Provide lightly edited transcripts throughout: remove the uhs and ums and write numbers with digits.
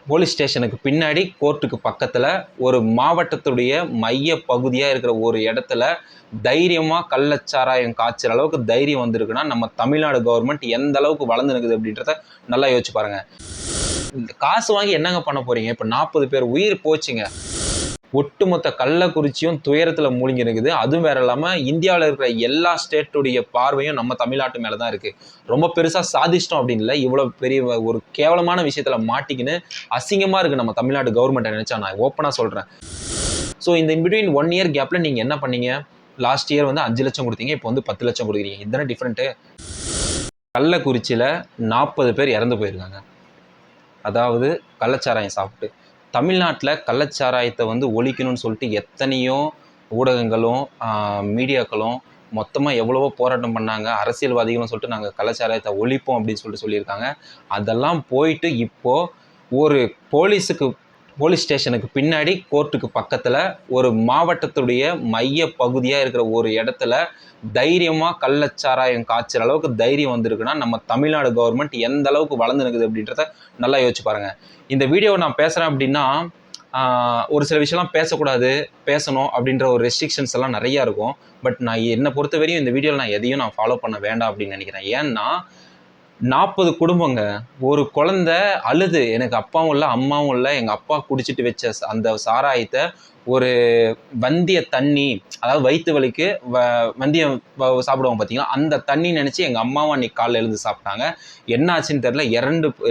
Police ஸ்டேஷனுக்கு பின்னாடி கோர்ட்டுக்கு பக்கத்தில் ஒரு மாவட்டத்துடைய மைய பகுதியாக இருக்கிற ஒரு இடத்துல தைரியமாக கள்ளச்சாராயம் காய்ச்சற அளவுக்கு தைரியம் வந்திருக்குன்னா நம்ம தமிழ்நாடு கவர்மெண்ட் எந்த அளவுக்கு வளர்ந்து நிற்குது அப்படின்றத நல்லா யோசிச்சு பாருங்க. காசு வாங்கி என்னங்க பண்ண போறீங்க? இப்போ 40 பேர் உயிர் போச்சுங்க. ஒட்டுமொத்த கள்ளக்குறிச்சியும் துயரத்தில் மூழ்கி இருக்குது. அதுவும் வேற இல்லாமல் இந்தியாவில் இருக்கிற எல்லா ஸ்டேட்டுடைய பார்வையும் நம்ம தமிழ்நாட்டு மேலே தான் இருக்குது. ரொம்ப பெருசாக சாதிச்சிட்டோம் அப்படின்னு இல்லை, இவ்வளோ பெரிய ஒரு கேவலமான விஷயத்தில் மாட்டிக்கின்னு அசிங்கமாக இருக்குது நம்ம தமிழ்நாடு கவர்மெண்ட்டை நினச்சா. நான் ஓப்பனாக சொல்கிறேன். ஸோ இந்த இன்பிட்வீன் 1 இயர் கேப்பில் நீங்கள் என்ன பண்ணீங்க? லாஸ்ட் இயர் வந்து 5 லட்சம் கொடுத்தீங்க, இப்போ வந்து 10 லட்சம் கொடுக்குறீங்க. இதுதானே டிஃப்ரெண்ட்டு. கள்ளக்குறிச்சியில் 40 பேர் இறந்து போயிருக்காங்க, அதாவது கள்ளச்சாராயம் சாப்பிட்டு. தமிழ்நாட்டில் கள்ளச்சாராயத்தை வந்து ஒழிக்கணும்னு சொல்லிட்டு எத்தனையோ ஊடகங்களும் மீடியாக்களும் மொத்தமாக எவ்வளவோ போராட்டம் பண்ணாங்க. அரசியல்வாதிகளும் சொல்லிட்டு நாங்கள் கள்ளச்சாராயத்தை ஒழிப்போம் அப்படின்னு சொல்லிட்டு சொல்லியிருக்காங்க. அதெல்லாம் போயிட்டு இப்போது ஒரு போலீஸ் ஸ்டேஷனுக்கு பின்னாடி கோர்ட்டுக்கு பக்கத்தில் ஒரு மாவட்டத்துடைய மைய பகுதியாக இருக்கிற ஒரு இடத்துல தைரியமாக கள்ளச்சாராயம் காய்ச்சற அளவுக்கு தைரியம் வந்திருக்குன்னா நம்ம தமிழ்நாடு கவர்மெண்ட் எந்த அளவுக்கு வளர்ந்து நிற்குது அப்படின்றத நல்லா யோசிச்சு பாருங்கள். இந்த வீடியோவை நான் பேசுகிறேன் அப்படின்னா ஒரு சில விஷயம்லாம் பேசக்கூடாது, பேசணும் அப்படின்ற ஒரு ரெஸ்ட்ரிக்ஷன்ஸ் எல்லாம் நிறையா இருக்கும். பட் நான் என்னை பொறுத்த வரையும் இந்த வீடியோவில் நான் எதையும் நான் ஃபாலோ பண்ண வேண்டாம் அப்படின்னு நினைக்கிறேன். ஏன்னா 40 குடும்பங்க, ஒரு குழந்தை அழுது, எனக்கு அப்பாவும் இல்லை அம்மாவும் இல்லை, எங்கள் அப்பா குடிச்சிட்டு வச்ச அந்த சாராயத்தை ஒரு வந்திய தண்ணி, அதாவது வயிற்று வலிக்கு வந்தியம் சாப்பிடுவாங்க பார்த்தீங்களா, அந்த தண்ணி நினச்சி எங்கள் அம்மாவும் அன்றைக்கி காலைல எழுந்து சாப்பிட்டாங்க. என்ன ஆச்சுன்னு தெரில,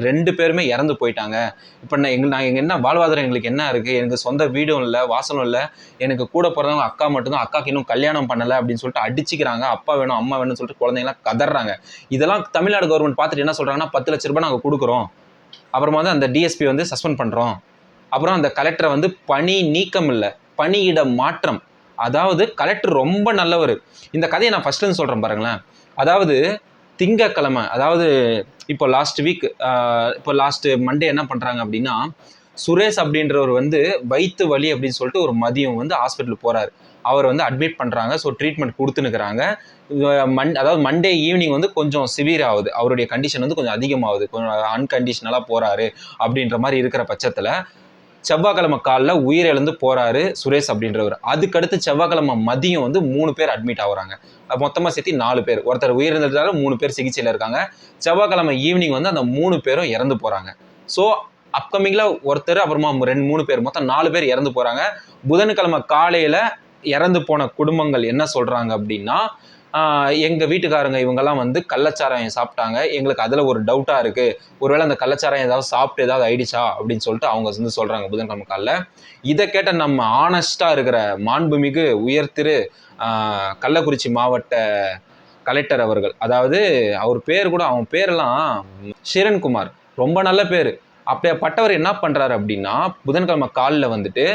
ரெண்டு பேருமே இறந்து போயிட்டாங்க. இப்போ நாங்கள் என்ன வாழ்வாதாரம், எங்களுக்கு என்ன இருக்குது? எனக்கு சொந்த வீடும் இல்லை, வாசலும் இல்லை, எனக்கு கூட பிறந்தவங்க அக்கா மட்டும்தான், அக்காவுக்கு இன்னும் கல்யாணம் பண்ணலை அப்படின்னு சொல்லிட்டு அடிச்சுக்கிறாங்க. அப்பா வேணும் அம்மா வேணும்னு சொல்லிட்டு குழந்தைங்களாம் கதறாங்க. இதெல்லாம் தமிழ்நாடு கவர்மெண்ட் பார்த்துட்டு என்ன சொல்கிறாங்கன்னா, 10 லட்ச ரூபாய் நாங்கள் கொடுக்குறோம், அப்புறமா வந்து அந்த டிஎஸ்பி வந்து சஸ்பெண்ட் பண்ணுறோம், அப்புறம் அந்த கலெக்டரை வந்து பணி நீக்கம் இல்லை, பணியிட மாற்றம். அதாவது கலெக்டர் ரொம்ப நல்லவர். இந்த கதையை நான் ஃபர்ஸ்ட்லேருந்து சொல்கிறேன் பாருங்களேன். அதாவது திங்கக்கிழமை, அதாவது இப்போ லாஸ்ட் மண்டே என்ன பண்ணுறாங்க அப்படின்னா, சுரேஷ் அப்படின்றவர் வந்து வயிற்று வலி அப்படின்னு சொல்லிட்டு ஒரு மதியம் வந்து ஹாஸ்பிட்டலுக்கு போகிறாரு. அவர் வந்து அட்மிட் பண்ணுறாங்க. ஸோ ட்ரீட்மெண்ட் கொடுத்துனுக்குறாங்க. அதாவது மண்டே ஈவினிங் வந்து கொஞ்சம் சிவியர் ஆகுது, அவருடைய கண்டிஷன் வந்து கொஞ்சம் அதிகமாகுது, கொஞ்சம் அன்கண்டிஷனலாக போகிறாரு அப்படின்ற மாதிரி இருக்கிற பட்சத்தில் செவ்வாய்க்கிழமை காலில் உயிரிழந்து போகிறாரு சுரேஷ் அப்படின்றவர். அதுக்கடுத்து செவ்வாய்க்கிழமை மதியம் வந்து 3 பேர் அட்மிட் ஆகுறாங்க. மொத்தமாக சேர்த்து 4 பேர். ஒருத்தர் உயிரிழந்ததால 3 பேர் சிகிச்சையில் இருக்காங்க. செவ்வாய்க்கிழமை ஈவினிங் வந்து அந்த 3 பேரும் இறந்து போகிறாங்க. ஸோ அப்கமிங்கில் ஒருத்தர், அப்புறமா 3 பேர், மொத்தம் 4 பேர் இறந்து போகிறாங்க. புதன்கிழமை காலையில் இறந்து போன குடும்பங்கள் என்ன சொல்கிறாங்க அப்படின்னா, எங்கள் வீட்டுக்காரங்க இவங்கெல்லாம் வந்து கள்ளச்சாராயம் சாப்பிட்டாங்க, எங்களுக்கு அதில் ஒரு டவுட்டாக இருக்குது, ஒருவேளை அந்த கள்ளச்சாராயம் ஏதாவது சாப்பிட்டு ஏதாவது ஆயிடுச்சா அப்படின்னு சொல்லிட்டு அவங்க வந்து சொல்கிறாங்க புதன்கிழமை காலையில். இதை கேட்ட நம்ம ஆனஸ்டாக இருக்கிற மாண்புமிகு உயர்திரு கள்ளக்குறிச்சி மாவட்ட கலெக்டர் அவர்கள், அதாவது அவர் பேர் கூட, அவன் பேரெல்லாம் ஷிரன்குமார், ரொம்ப நல்ல பேர். அப்படியேப்பட்டவர் என்ன பண்ணுறாரு அப்படின்னா, புதன்கிழமை காலில் வந்துட்டு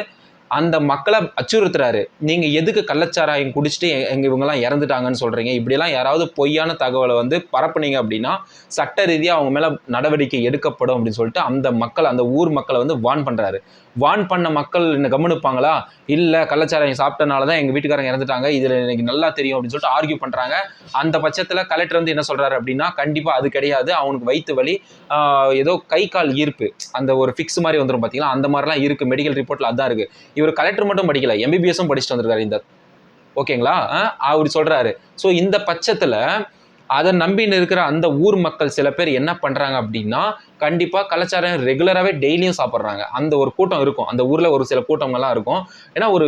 அந்த மக்களை அச்சுறுத்துறாரு. நீங்கள் எதுக்கு கள்ளச்சாராயம் குடிச்சிட்டு இவங்கெல்லாம் இறந்துட்டாங்கன்னு சொல்கிறீங்க? இப்படியெல்லாம் யாராவது பொய்யான தகவலை வந்து பரப்புனீங்க அப்படின்னா சட்ட ரீதியாக அவங்க மேலே நடவடிக்கை எடுக்கப்படும் அப்படின்னு சொல்லிட்டு அந்த ஊர் மக்களை வந்து வார்ன் பண்ணுறாரு. வார்ன் பண்ண மக்கள் என்ன கவனிப்பாங்களா? இல்லை, கள்ளச்சாராயம் சாப்பிட்டனால தான் எங்கள் வீட்டுக்காரங்க இறந்துட்டாங்க, இதில் எனக்கு நல்லா தெரியும் அப்படின்னு சொல்லிட்டு ஆர்கியூ பண்ணுறாங்க. அந்த பட்சத்தில் கலெக்டர் வந்து என்ன சொல்கிறாரு அப்படின்னா, கண்டிப்பாக அது கிடையாது, அவனுக்கு வயிற்று வலி, ஏதோ கை கால் ஈர்ப்பு, அந்த ஒரு ஃபிக்ஸ் மாதிரி வந்துடும் பார்த்தீங்களா, அந்த மாதிரிலாம் இருக்குது, மெடிக்கல் ரிப்போர்ட்டில் அதான் இருக்குது. இவர் கலெக்டர் மட்டும் படிக்கல, எம்பிபிஎஸும் படிச்சுட்டு வந்திருக்காரு இந்த, ஓகேங்களா? அவர் சொல்கிறாரு. ஸோ இந்த பட்சத்தில் அதை நம்பின்னு இருக்கிற அந்த ஊர் மக்கள் சில பேர் என்ன பண்ணுறாங்க அப்படின்னா, கண்டிப்பாக கள்ளச்சாராயம் ரெகுலராகவே டெய்லியும் சாப்பிட்றாங்க. அந்த ஒரு கூட்டம் இருக்கும், அந்த ஊரில் ஒரு சில கூட்டங்கள்லாம் இருக்கும். ஏன்னா ஒரு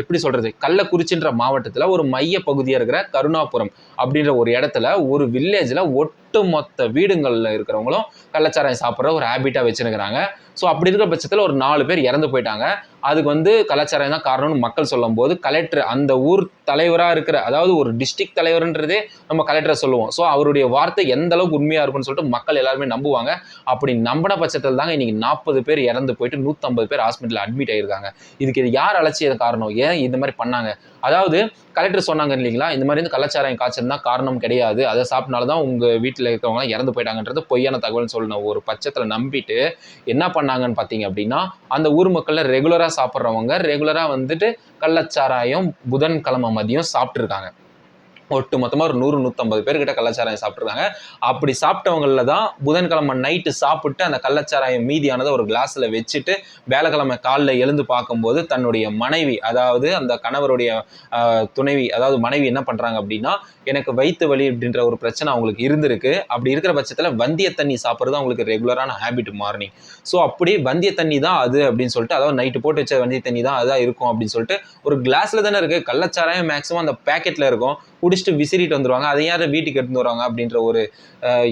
எப்படி சொல்கிறது, கள்ளக்குறிச்சின்ற மாவட்டத்தில் ஒரு மைய பகுதியாக இருக்கிற கருணாபுரம் அப்படின்ற ஒரு இடத்துல ஒரு வில்லேஜில் ஒட்டுமொத்த வீடுங்களில் இருக்கிறவங்களும் கள்ளச்சாராயம் சாப்பிட்ற ஒரு ஹேபிட்டாக வச்சுருக்கிறாங்க. ஸோ அப்படி இருக்கிற பட்சத்தில் ஒரு 4 பேர் இறந்து போயிட்டாங்க. அதுக்கு வந்து கள்ளச்சாராயம் தான் காரணம்னு மக்கள் சொல்லும் போது, கலெக்டர் அந்த ஊர் தலைவராக இருக்கிற, அதாவது ஒரு டிஸ்ட்ரிக்ட் தலைவர்ன்றதே நம்ம கலெக்டரை சொல்லுவோம். ஸோ அவருடைய வார்த்தை எந்த அளவுக்கு உண்மையாக இருக்குன்னு சொல்லிட்டு மக்கள் எல்லாருமே நம்புவாங்க. அப்படி நம்பின பட்சத்தில் தாங்க இன்னைக்கு 40 பேர் இறந்து போயிட்டு 150 பேர் ஹாஸ்பிட்டலில் அட்மிட் ஆகியிருக்காங்க. இதுக்கு யார் அலட்சிய காரணம்? ஏன் இந்த மாதிரி பண்ணாங்க? அதாவது கலெக்டர் சொன்னாங்க இல்லைங்களா, இந்த மாதிரி கள்ளச்சாராயம் காய்ச்சல் தான் காரணம் கிடையாது, அதை சாப்பிட்டனால தான் உங்கள் வீட்டில் இருக்கிறவங்களாம் இறந்து போயிட்டாங்கன்றது பொய்யான தகவல்னு சொல்லணும் ஒரு பட்சத்தில் நம்பிட்டு என்ன பண்ணாங்கன்னு பார்த்தீங்க அப்படின்னா, அந்த ஊர் மக்களில் ரெகுலராக சாப்பிட்றவங்க ரெகுலராக வந்துட்டு கள்ளச்சாராயம் புதன்கிழமை மதியம் சாப்பிட்ருக்காங்க. ஒட்டு மொத்தமாக ஒரு 100-150 பேர்கிட்ட கள்ளச்சாராயம் சாப்பிட்ருக்காங்க. அப்படி சாப்பிட்டவங்களில் தான் புதன்கிழமை நைட்டு சாப்பிட்டு அந்த கள்ளச்சாராயம் மீதியானதை ஒரு கிளாஸில் வச்சுட்டு வேலைக்கிழமை காலில் எழுந்து பார்க்கும்போது தன்னுடைய மனைவி, அதாவது அந்த கணவருடைய துணைவி, அதாவது மனைவி என்ன பண்ணுறாங்க அப்படின்னா, எனக்கு வயிற்று வலி அப்படின்ற ஒரு பிரச்சனை அவங்களுக்கு இருந்திருக்கு. அப்படி இருக்கிற பட்சத்தில் வந்திய தண்ணி சாப்பிட்றது அவங்களுக்கு ரெகுலரான ஹேபிட் மார்னிங். ஸோ அப்படி வந்திய தண்ணி தான் அது அப்படின்னு சொல்லிட்டு, அதாவது நைட்டு போட்டு வச்ச வந்திய தண்ணி தான் அதான் இருக்கும் அப்படின்னு சொல்லிட்டு, ஒரு கிளாஸில் தானே இருக்குது, கள்ளச்சாராயம் மேக்ஸிமம் அந்த பேக்கெட்டில் இருக்கும், குடிச்சிட்டு விசிறிட்டு வந்துடுவாங்க, அதை யாரும் வீட்டுக்கு எடுத்து வருவாங்க அப்படின்ற ஒரு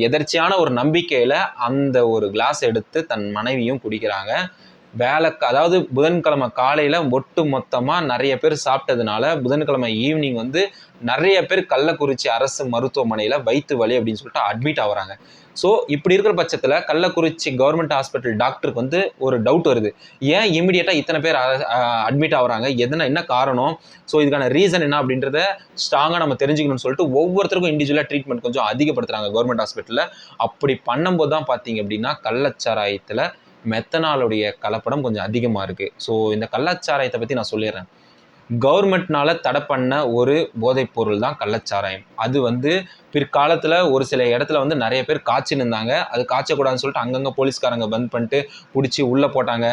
எதர்ச்சியான ஒரு நம்பிக்கையில் அந்த ஒரு கிளாஸ் எடுத்து தன் மனைவியும் குடிக்கிறாங்க. அதாவது புதன்கிழமை காலையில் ஒட்டு மொத்தமாக நிறைய பேர் சாப்பிட்டதுனால புதன்கிழமை ஈவினிங் வந்து நிறைய பேர் கள்ளக்குறிச்சி அரசு மருத்துவமனையில் வயிற்று வலி அப்படின்னு சொல்லிட்டு அட்மிட் ஆகுறாங்க. ஸோ இப்படி இருக்கிற பட்சத்தில் கள்ளக்குறிச்சி கவர்மெண்ட் ஹாஸ்பிட்டல் டாக்டருக்கு வந்து ஒரு டவுட் வருது, ஏன் இமீடியட்டாக இத்தனை பேர் அட்மிட் ஆகுறாங்க, என்ன காரணம், ஸோ இதுக்கான ரீசன் என்ன அப்படின்றத ஸ்ட்ராங்காக நம்ம தெரிஞ்சுக்கணும்னு சொல்லிட்டு ஒவ்வொருத்தருக்கும் இண்டிவிஜுவலாக ட்ரீட்மெண்ட் கொஞ்சம் அதிகப்படுத்துகிறாங்க கவர்மெண்ட் ஹாஸ்பிட்டலில். அப்படி பண்ணும்போது தான் பார்த்தீங்க அப்படின்னா கள்ளச்சாராயத்தில் மெத்தனாலுடைய கலப்படம் கொஞ்சம் அதிகமாக இருக்குது. ஸோ இந்த கள்ளச்சாராயத்தை பற்றி நான் சொல்லிடுறேன். கவர்மெண்ட்னால தடை பண்ண ஒரு போதைப் பொருள் தான் கள்ளச்சாராயம். அது வந்து பிற்காலத்தில் ஒரு சில இடத்துல வந்து நிறைய பேர் காய்ச்சின்னு இருந்தாங்க. அது காய்ச்சக்கூடாதுன்னு சொல்லிட்டு அங்கங்கே போலீஸ்காரங்க பந்த் பண்ணிட்டு பிடிச்சி உள்ளே போட்டாங்க,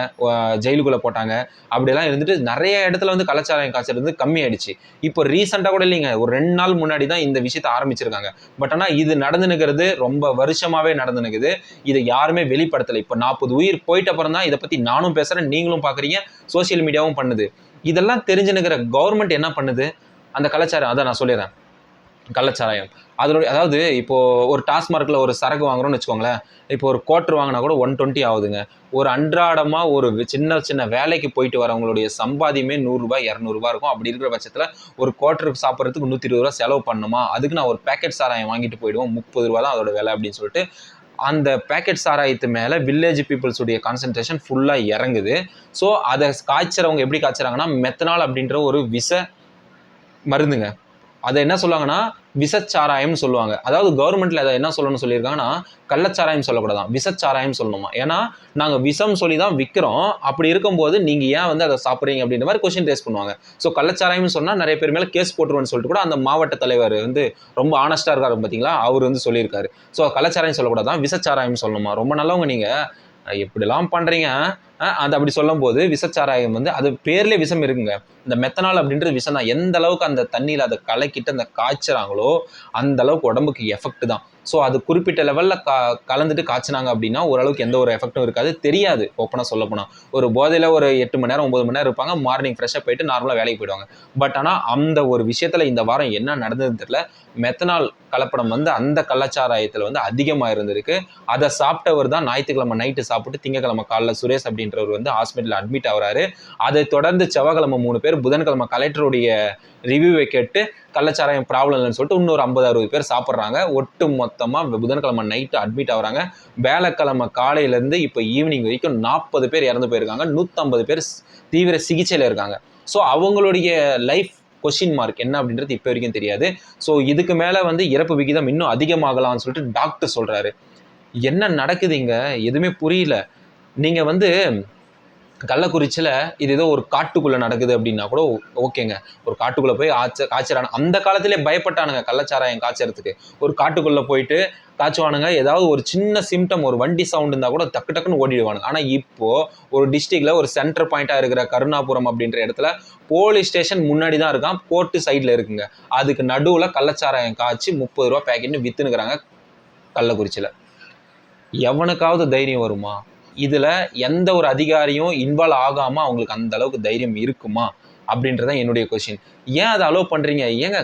ஜெயிலுக்குள்ளே போட்டாங்க. அப்படிலாம் இருந்துட்டு நிறைய இடத்துல வந்து கள்ளச்சாராயம் காய்ச்சல் வந்து கம்மியாயிடுச்சு. இப்போ ரீசெண்டாக கூட இல்லைங்க, ஒரு 2 நாள் முன்னாடி தான் இந்த விஷயத்தை ஆரம்பிச்சிருக்காங்க. பட் ஆனால் இது நடந்துனுக்கிறது ரொம்ப வருஷமாகவே நடந்துனுக்குது. இதை யாருமே வெளிப்படுத்தலை. இப்போ 40 உயிர் போயிட்ட அப்புறம் தான் இதை பற்றி நானும் பேசுகிறேன், நீங்களும் பார்க்குறீங்க, சோசியல் மீடியாவும் பண்ணுது. இதெல்லாம் தெரிஞ்சுனுக்கிற கவர்மெண்ட் என்ன பண்ணுது, அந்த கள்ளச்சாராயம், அதான் நான் சொல்லிடுறேன், கள்ளச்சாராயம் அதனுடைய, அதாவது இப்போ ஒரு டாஸ்மார்க்கில் ஒரு சரக்கு வாங்குறோம்னு வச்சுக்கோங்களேன், இப்போ ஒரு குவார்ட்டர் வாங்கினா கூட 120 ஆகுதுங்க. ஒரு அன்றாடமாக ஒரு சின்ன சின்ன வேலைக்கு போயிட்டு வரவங்களுடைய சம்பாதியமே 100 ரூபாய் 200 ரூபாய் இருக்கும். அப்படி இருக்கிற பட்சத்தில் ஒரு குவார்ட்டருக்கு சாப்பிட்றதுக்கு 120 ரூபா செலவு பண்ணணுமா, அதுக்கு நான் ஒரு பேக்கெட் சாராயம் வாங்கிட்டு போயிடுவோம், 30 ரூபா தான் அதோட விலை அப்படின்னு சொல்லிட்டு அந்த பேக்கெட் சாராயத்து மேலே வில்லேஜ் பீப்புள்ஸுடைய கான்சன்ட்ரேஷன் ஃபுல்லாக இறங்குது. ஸோ அதை காய்ச்சறவங்க எப்படி காய்ச்சறாங்கன்னா, மெத்தனால் அப்படின்ற ஒரு விஷ மருந்துங்க, அதை என்ன சொல்லுவாங்கன்னா விஷச்சாராயம்னு சொல்லுவாங்க. அதாவது கவர்மெண்ட்டில் அதை என்ன சொல்லணும்னு சொல்லியிருக்காங்கன்னா, கள்ளச்சாராயம் சொல்லக்கூடாதான், விஷச்சாராயம் சொல்லணுமா. ஏன்னா நாங்கள் விஷம் சொல்லி தான் விற்கிறோம், அப்படி இருக்கும்போது நீங்கள் ஏன் வந்து அதை சாப்பிட்றீங்க அப்படின்ற மாதிரி கொஸ்டின் ரேஸ் பண்ணுவாங்க. ஸோ கள்ளச்சாராயம்னு சொன்னால் நிறைய பேர் மேலே கேஸ் போட்டுருவேன்னு சொல்லிட்டு கூட அந்த மாவட்ட தலைவர் வந்து ரொம்ப ஆனஸ்டாக இருக்காரு பார்த்தீங்களா, அவர் வந்து சொல்லியிருக்காரு. ஸோ கள்ளச்சாராயம் சொல்லக்கூடாதான், விஷச்சாராயம் சொல்லணுமா. ரொம்ப நல்லவங்க நீங்கள், எப்படிலாம் பண்ணுறீங்க. அது அப்படி சொல்லும் போது விஷச்சாராயம் வந்து அது பேர்லேயே விஷம் இருக்குங்க. இந்த மெத்தனால் அப்படின்றது விஷம் தான். எந்த அளவுக்கு அந்த தண்ணியில் அதை கலக்கிட்டு அந்த காய்ச்சறாங்களோ அந்த அளவுக்கு உடம்புக்கு எஃபெக்ட் தான். ஸோ அது குறிப்பிட்ட லெவலில் கலந்துட்டு காய்ச்சினாங்க அப்படின்னா ஓரளவுக்கு எந்த ஒரு எஃபெக்டும் இருக்காது, தெரியாது. ஓப்பனாக சொல்ல போனால் ஒரு போதையில் ஒரு 8 மணி நேரம் 9 மணி நேரம் இருப்பாங்க, மார்னிங் ஃப்ரெஷ்ஷாக போயிட்டு நார்மலாக வேலைக்கு போயிடுவாங்க. பட் ஆனால் அந்த ஒரு விஷயத்தில் இந்த வாரம் என்ன நடந்ததுன்னு தெரியல, மெத்தனால் கலப்படம் வந்து அந்த கள்ளச்சாராயத்தில் வந்து அதிகமாக இருந்திருக்கு. அதை சாப்பிட்டவர் தான் ஞாயிற்றுக்கிழமை நைட்டு சாப்பிட்டு திங்கக்கிழமை காலைல சுரேஷ் அப்படின்றவர் வந்து ஹாஸ்பிட்டலில் அட்மிட் ஆகிறாரு. அதை தொடர்ந்து செவ்வாய்க்கிழமை 3 பேர், புதன்கிழமை கலெக்டருடைய ரிவ்யூவை கேட்டு கள்ளச்சாராயம் ப்ராப்ளம் இல்லைன்னு சொல்லிட்டு இன்னொரு 50-60 பேர் சாப்பிட்றாங்க. ஒட்டு மொத்தமாக புதன்கிழமை நைட்டு அட்மிட் ஆகிறாங்க. வேலைக்கிழமை காலையிலேருந்து இப்போ ஈவினிங் வரைக்கும் 40 பேர் இறந்து போயிருக்காங்க, 150 பேர் தீவிர சிகிச்சையில் இருக்காங்க. ஸோ அவங்களுடைய லைஃப் கொஸ்டின் மார்க் என்ன அப்படின்றது இப்போ வரைக்கும் தெரியாது. ஸோ இதுக்கு மேலே வந்து இறப்பு விகிதம் இன்னும் அதிகமாகலாம்னு சொல்லிட்டு டாக்டர் சொல்கிறாரு. என்ன நடக்குதுங்க எதுவுமே புரியல. நீங்கள் வந்து கள்ளக்குறிச்சியில் இது ஏதோ ஒரு காட்டுக்குள்ளே நடக்குது அப்படின்னா கூட ஓகேங்க, ஒரு காட்டுக்குள்ளே போய் காய்ச்சறான அந்த காலத்திலே பயப்பட்டானுங்க கள்ளச்சாராயம் காய்ச்சறதுக்கு. ஒரு காட்டுக்குள்ளே போயிட்டு காய்ச்சுவானுங்க, ஏதாவது ஒரு சின்ன சிம்டம், ஒரு வண்டி சவுண்ட் இருந்தால் கூட டக்கு டக்குன்னு ஓடிடுவானுங்க. ஆனால் இப்போது ஒரு டிஸ்ட்ரிக்டில் ஒரு சென்டர் பாயிண்ட்டாக இருக்கிற கருணாபுரம் அப்படின்ற இடத்துல போலீஸ் ஸ்டேஷன் முன்னாடி தான் இருக்கான், கோர்ட்டு சைடில் இருக்குங்க. அதுக்கு நடுவில் கள்ளச்சாராயம் காய்ச்சி 30 ரூபா பேக்கெட்னு விற்றுனுக்குறாங்க கள்ளக்குறிச்சியில். எவனுக்காவது தைரியம் வருமா? இதில் எந்த ஒரு அதிகாரியும் இன்வால்வ் ஆகாமல் அவங்களுக்கு அந்த அளவுக்கு தைரியம் இருக்குமா அப்படின்றதான் என்னுடைய கொஸ்டின். ஏன் அதை அலோவ் பண்ணுறீங்க? ஏங்க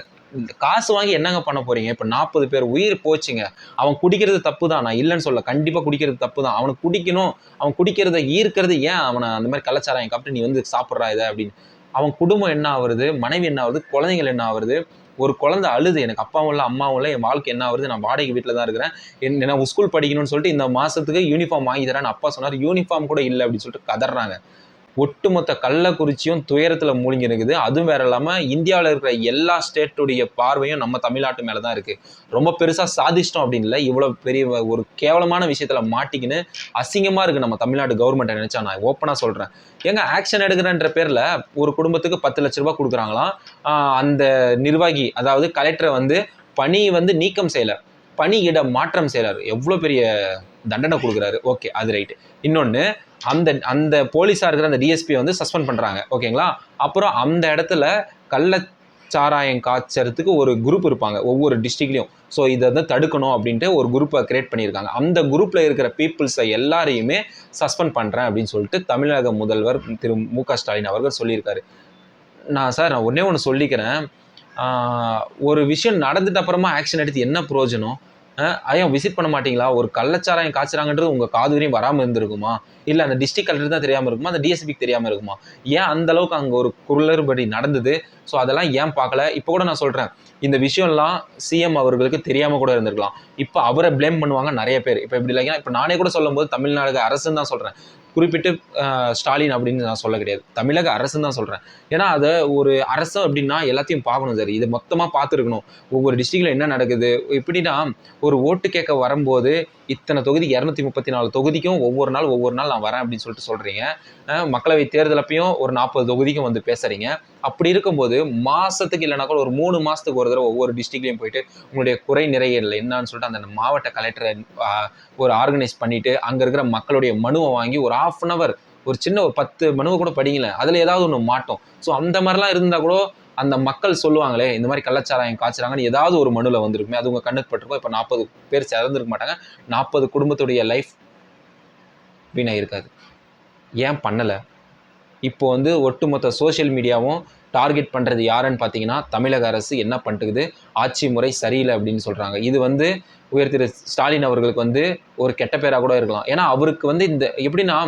காசு வாங்கி என்னங்க பண்ண போகிறீங்க? இப்போ 40 பேர் உயிர் போச்சுங்க. அவன் குடிக்கிறது தப்பு தான், நான் இல்லைன்னு சொல்ல, கண்டிப்பாக குடிக்கிறது தப்பு தான். அவனுக்கு குடிக்கணும், அவன் குடிக்கிறத ஈர்க்கிறது, ஏன் அவனை அந்த மாதிரி கள்ளச்சாராயம் காப்பிட்டு நீ வந்து சாப்பிட்றா இதை அப்படின்னு. அவன் குடும்பம் என்ன ஆகுறது, மனைவி என்ன ஆகுது, குழந்தைகள் என்ன ஆகுறது. ஒரு குழந்தை அழுது, எனக்கு அப்பாவும் இல்லை அம்மாவும் இல்லை, என் வாழ்க்கை என்ன ஆகுது, நான் வாடகை வீட்டில் தான் இருக்கிறேன், என்ன ஸ்கூல் படிக்கணும்னு சொல்லிட்டு இந்த மாதத்துக்கு யூனிஃபார்ம் வாங்கி தரேன்னு அப்பா சொன்னார், யூனிஃபார்ம் கூட இல்லை அப்படின்னு சொல்லிட்டு கதறாங்க. ஒட்டுமொத்த கள்ளக்குறிச்சியும் துயரத்தில் மூழ்கி இருக்குது. அதுவும் வேற இல்லாமல் இந்தியாவில் இருக்கிற எல்லா ஸ்டேட்டுடைய பார்வையும் நம்ம தமிழ்நாட்டு மேலே தான் இருக்குது. ரொம்ப பெருசாக சாதிச்சிட்டோம் அப்படின்னு இல்லை, இவ்வளோ பெரிய ஒரு கேவலமான விஷயத்தில் மாட்டிக்கின்னு அசிங்கமாக இருக்குது நம்ம தமிழ்நாடு கவர்மெண்ட்டை நினச்சா. நான் ஓப்பனாக சொல்கிறேன், ஏங்க ஆக்ஷன் எடுக்கிறன்ற பேரில் ஒரு குடும்பத்துக்கு 10 லட்ச ரூபா கொடுக்குறாங்களாம். அந்த நிர்வாகி அதாவது கலெக்டரை வந்து பணி வந்து நீக்கம் செய்யலை, பணியிட மாற்றம் செய்கிறாரு. எவ்வளோ பெரிய தண்டனை கொடுக்குறாரு. ஓகே, அது ரைட்டு. இன்னொன்று, அந்த அந்த போலீஸாக இருக்கிற அந்த டிஎஸ்பியை வந்து சஸ்பெண்ட் பண்ணுறாங்க, ஓகேங்களா. அப்புறம் அந்த இடத்துல கள்ளச்சாராயம் காய்ச்சறதுக்கு ஒரு குரூப் இருப்பாங்க ஒவ்வொரு டிஸ்ட்ரிக்ட்லையும். ஸோ இதை வந்து தடுக்கணும் அப்படின்ட்டு ஒரு குரூப்பை கிரியேட் பண்ணியிருக்காங்க. அந்த குரூப்பில் இருக்கிற பீப்புள்ஸை எல்லாரையுமே சஸ்பெண்ட் பண்ணுறேன் அப்படின்னு சொல்லிட்டு தமிழக முதல்வர் திரு மு.க. ஸ்டாலின் அவர்கள் சொல்லியிருக்காரு. நான் ஒன்றே ஒன்று சொல்லிக்கிறேன், ஒரு விஷயம் நடந்துட்டு அப்புறமா ஆக்ஷன் எடுத்து என்ன பிரயோஜனம்? ஐயா விசிட் பண்ண மாட்டீங்களா? ஒரு கள்ளச்சாராயம் காய்ச்சறாங்கன்றது உங்கள் காது வரையும் வராமல் இருந்திருக்குமா? இல்லை அந்த டிஸ்ட்ரிக்ட் கலெக்டர் தான் தெரியாமல் இருக்குமா? அந்த டிஎஸ்பிக்கு தெரியாமல் இருக்குமா? ஏன் அந்த அளவுக்கு அங்கே ஒரு குளறுபடி நடந்தது? ஸோ அதெல்லாம் ஏன் பார்க்கல? இப்போ கூட நான் சொல்கிறேன், இந்த விஷயம்லாம் சிஎம் அவர்களுக்கு தெரியாமல் கூட இருந்திருக்கலாம். இப்போ அவரை ப்ளேம் பண்ணுவாங்க நிறைய பேர். இப்போ இப்படி இல்லைங்க, இப்போ நானே கூட சொல்லும் போது தமிழ்நாடு அரசுன்னு தான் சொல்கிறேன், குறிப்பிட்டு ஸ்டாலின் அப்படின்னு நான் சொல்ல கிடையாது, தமிழக அரசுன்னு தான் சொல்கிறேன். ஏன்னா அதை ஒரு அரசு அப்படின்னா எல்லாத்தையும் பார்க்கணும் சார், இது மொத்தமாக பார்த்துருக்கணும். ஒவ்வொரு டிஸ்ட்ரிக்டில் என்ன நடக்குது, எப்படின்னா ஒரு ஓட்டு கேட்க வரும்போது இத்தனை தொகுதி 234 தொகுதிக்கும் ஒவ்வொரு நாள் நான் வரேன் அப்படின்னு சொல்லிட்டு சொல்கிறீங்க. மக்களவை தேர்தலப்பையும் ஒரு 40 தொகுதிக்கும் வந்து பேசுகிறீங்க. அப்படி இருக்கும்போது மாதத்துக்கு இல்லைனா கூட ஒரு 3 மாதத்துக்கு ஒரு தடவை ஒவ்வொரு டிஸ்ட்ரிக்ட்லையும் போயிட்டு உங்களுடைய குறை நிறைகள் என்னன்னு சொல்லிட்டு அந்த மாவட்ட கலெக்டரை ஒரு ஆர்கனைஸ் பண்ணிவிட்டு அங்கே இருக்கிற மக்களுடைய மனுவை வாங்கி ஒரு 1/2 hour ஒரு சின்ன ஒரு 10 மனுவை கூட படிங்களேன், அதில் ஏதாவது ஒன்று மாட்டோம். ஸோ அந்த மாதிரிலாம் இருந்தால் கூட அந்த மக்கள் சொல்லுவாங்களே இந்த மாதிரி கள்ளச்சாராயம் காய்ச்சறாங்கன்னு ஏதாவது ஒரு மனுவில் வந்திருக்குமே, அது உங்கள் கண்ணுக்கு பட்டிருக்கும். இப்போ 40 பேர் இறந்துருக்க மாட்டாங்க, 40 குடும்பத்துடைய லைஃப் வீணாக இருக்காது. ஏன் பண்ணலை? இப்போ வந்து ஒட்டுமொத்த சோஷியல் மீடியாவும் டார்கெட் பண்ணுறது யாருன்னு பார்த்தீங்கன்னா தமிழக அரசு என்ன பண்ணிட்டுக்குது, ஆட்சி முறை சரியில்லை அப்படின்னு சொல்கிறாங்க. இது வந்து உயர் திரு ஸ்டாலின் அவர்களுக்கு வந்து ஒரு கெட்ட பேராக கூட இருக்கலாம். ஏன்னா அவருக்கு வந்து இந்த எப்படின்னா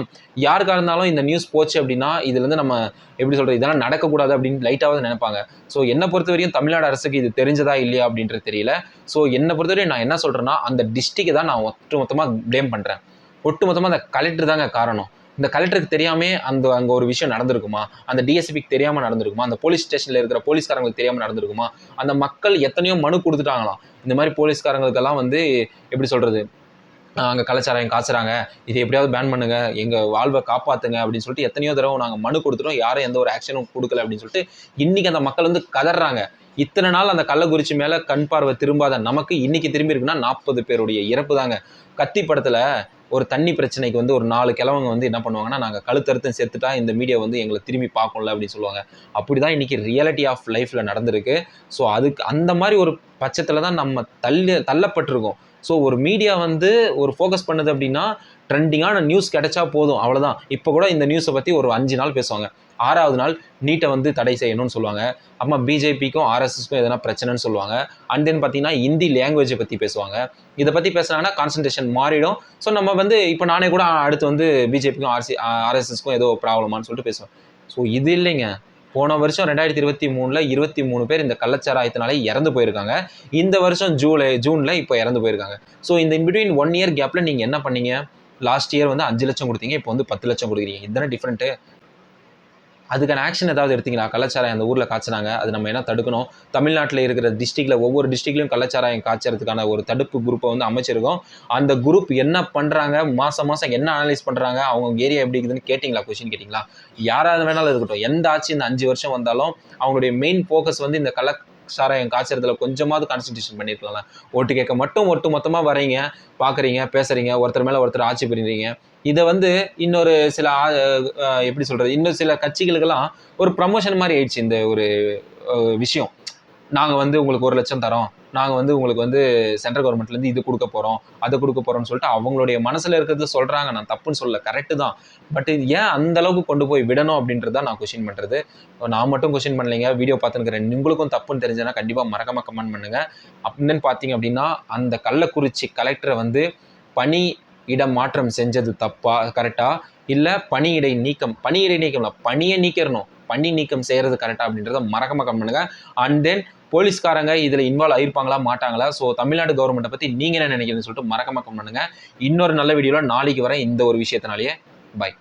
யாருக்காக இருந்தாலும் இந்த நியூஸ் போச்சு அப்படின்னா இதுலேருந்து நம்ம எப்படி சொல்கிறது, இதெல்லாம் நடக்கக்கூடாது அப்படின்னு லைட்டாவது நினைப்பாங்க. ஸோ என்னை பொறுத்த வரையும் தமிழ்நாடு அரசுக்கு இது தெரிஞ்சதா இல்லையா அப்படின்றது தெரியல. ஸோ என்னை பொறுத்தவரையும் நான் என்ன சொல்கிறேன்னா அந்த டிஸ்ட்ரிக்டை தான் நான் ஒட்டுமொத்தமாக ப்ளேம் பண்ணுறேன். ஒட்டுமொத்தமாக அந்த கலெக்டர் தாங்க காரணம். இந்த கலெக்டருக்கு தெரியாமே அங்கே ஒரு விஷயம் நடந்திருக்குமா? அந்த டிஎஸ்பிக்கு தெரியாமல் நடந்திருக்குமா? அந்த போலீஸ் ஸ்டேஷனில் இருக்கிற போலீஸ்காரங்களுக்கு தெரியாமல் நடந்திருக்குமா? அந்த மக்கள் எத்தனையோ மனு கொடுத்துட்டாங்களாம், இந்த மாதிரி போலீஸ்காரங்களுக்கெல்லாம் வந்து எப்படி சொல்கிறது, அங்கே கள்ளச்சாராயம் காய்ச்சறாங்க, இதை எப்படியாவது பேன் பண்ணுங்க, எங்கள் வாழ்வை காப்பாற்றுங்க அப்படின்னு சொல்லிட்டு எத்தனையோ தடவை நாங்கள் மனு கொடுத்துட்டோம், யாரும் எந்த ஒரு ஆக்ஷனும் கொடுக்கல அப்படின்னு சொல்லிட்டு இன்றைக்கி அந்த மக்கள் வந்து கதறாங்க. இத்தனை நாள் அந்த கள்ளக்குறிச்சி மேலே கண் பார்வை திரும்பாத நமக்கு இன்னைக்கு திரும்பி இருக்குன்னா 40 பேருடைய இறப்பு தாங்க. கத்தி படத்தில் ஒரு தண்ணி பிரச்சனைக்கு வந்து ஒரு 4 கிழவங்க வந்து என்ன பண்ணுவாங்கன்னா, நாங்கள் கழுத்தறுத்து செத்துட்டா இந்த மீடியா வந்து எங்களை திரும்பி பார்க்கல அப்படின்னு சொல்லுவாங்க. அப்படி தான் இன்றைக்கி ரியாலிட்டி ஆஃப் லைஃப்பில் நடந்திருக்கு. ஸோ அதுக்கு அந்த மாதிரி ஒரு பட்சத்தில் தான் நம்ம தள்ளப்பட்டிருக்கோம். ஸோ ஒரு மீடியா வந்து ஒரு ஃபோக்கஸ் பண்ணுது அப்படின்னா ட்ரெண்டிங்கான நியூஸ் கிடைச்சா போதும், அவ்வளோதான். இப்போ கூட இந்த நியூஸை பற்றி ஒரு 5 நாள் பேசுவாங்க, 6வது நாள் நீட்டை வந்து தடை செய்யணும்னு சொல்லுவாங்க. அம்மா பிஜேபிக்கும் ஆர்எஸ்எஸ்க்கும் எதனா பிரச்சனைன்னு சொல்லுவாங்க. அண்ட் தென் பார்த்தீங்கன்னா ஹிந்தி லாங்குவேஜை பற்றி பேசுவாங்க. இதை பற்றி பேசுனாங்கன்னா கான்சன்ட்ரேஷன் மாறிடும். ஸோ நம்ம வந்து இப்போ நானே கூட அடுத்து வந்து பிஜேபிக்கும் ஆர்எஸ்எஸ்க்கும் ஏதோ ப்ராப்ளமானு சொல்லிட்டு பேசுவேன். ஸோ இது இல்லைங்க, போன வருஷம் 2023 23 பேர் இந்த கள்ளச்சாராயத்தினாலே இறந்து போயிருக்காங்க. இந்த வருஷம் ஜூனில் இப்போ இறந்து போயிருக்காங்க. ஸோ இந்த இன்பிட்வீன் 1 year கேப்பில் நீங்கள் என்ன பண்ணீங்க? லாஸ்ட் இயர் வந்து 5 லட்சம் கொடுத்தீங்க, இப்போ வந்து 10 லட்சம் கொடுக்குறீங்க. இதுதானே டிஃப்ரெண்ட்டு. அதுக்கான ஆக்ஷன் ஏதாவது எடுத்தீங்களா? கள்ளச்சாராயம் அந்த ஊரில் காய்ச்சினாங்க, அது நம்ம என்ன தடுக்கணும்? தமிழ்நாட்டில் இருக்கிற டிஸ்ட்ரிக்டில் ஒவ்வொரு டிஸ்ட்ரிக்ட்லையும் கள்ளச்சாராயம் காய்ச்சறதுக்கான ஒரு தடுப்பு குரூப்பை வந்து அமைச்சிருக்கோம். அந்த குரூப் என்ன பண்ணுறாங்க, மாதம் என்ன அனலைஸ் பண்ணுறாங்க, அவங்க ஏரியா எப்படி இருக்குதுன்னு கேட்டிங்களா? கொஸ்டின் கேட்டிங்களா? யாராவது வேணாலும் இருக்கட்டும், எந்த ஆட்சி இந்த 5 வருஷம் வந்தாலும் அவங்களுடைய மெயின் ஃபோக்கஸ் வந்து இந்த கள்ளச்சாராயம் காய்ச்சறதுல கொஞ்சமாவது கான்சன்ட்ரேஷன் பண்ணியிருக்கலாம். ஓட்டு கேட்க மட்டும் ஒட்டு மொத்தமாக வரீங்க, பார்க்குறீங்க, பேசுகிறீங்க, ஒருத்தர் மேலே ஒருத்தர் ஆட்சி புரியுறீங்க. இதை வந்து இன்னொரு சில எப்படி சொல்கிறது, இன்னும் சில கட்சிகளுக்கெல்லாம் ஒரு ப்ரமோஷன் மாதிரி ஆயிடுச்சு இந்த ஒரு விஷயம். நாங்கள் வந்து உங்களுக்கு 1 லட்சம் தரோம், நாங்கள் வந்து உங்களுக்கு வந்து சென்ட்ரல் கவர்மெண்ட்லேருந்து இது கொடுக்க போகிறோம், அதை கொடுக்க போகிறோம்னு சொல்லிட்டு அவங்களுடைய மனசில் இருக்கிறது சொல்கிறாங்க. நான் தப்புன்னு சொல்லலை, கரெக்டு தான். பட் இது ஏன் அந்தளவுக்கு கொண்டு போய் விடணும் அப்படின்றத நான் கொஷின் பண்ணுறது. நான் மட்டும் கொஷின் பண்ணலைங்க, வீடியோ பார்த்துருக்கிறேன். உங்களுக்கும் தப்புன்னு தெரிஞ்சதுன்னா கண்டிப்பாக மறக்காமல் கமெண்ட் பண்ணுங்கள். அப்படின்னு பார்த்தீங்க அப்படின்னா அந்த கள்ளக்குறிச்சி கலெக்டரை வந்து பணி இடம் மாற்றம் செஞ்சது தப்பா கரெக்டா, இல்லை பணியிடை நீக்கம் பணியை நீக்கிறணும், பணி நீக்கம் செய்கிறது கரெக்டா அப்படின்றத மறக்காம கமெண்ட் பண்ணுங்க. அண்ட் தென் போலீஸ்காரங்க இதில் இன்வால்வ் ஆயிருப்பாங்களா மாட்டாங்களா? ஸோ தமிழ்நாடு கவர்மெண்ட்டை பற்றி நீங்கள் என்ன நினைக்கிறீங்கன்னு சொல்லிட்டு மறக்காம கமெண்ட் பண்ணுங்க. இன்னொரு நல்ல வீடியோவில் நாளைக்கு வரேன் இந்த ஒரு விஷயத்தினாலேயே. பை.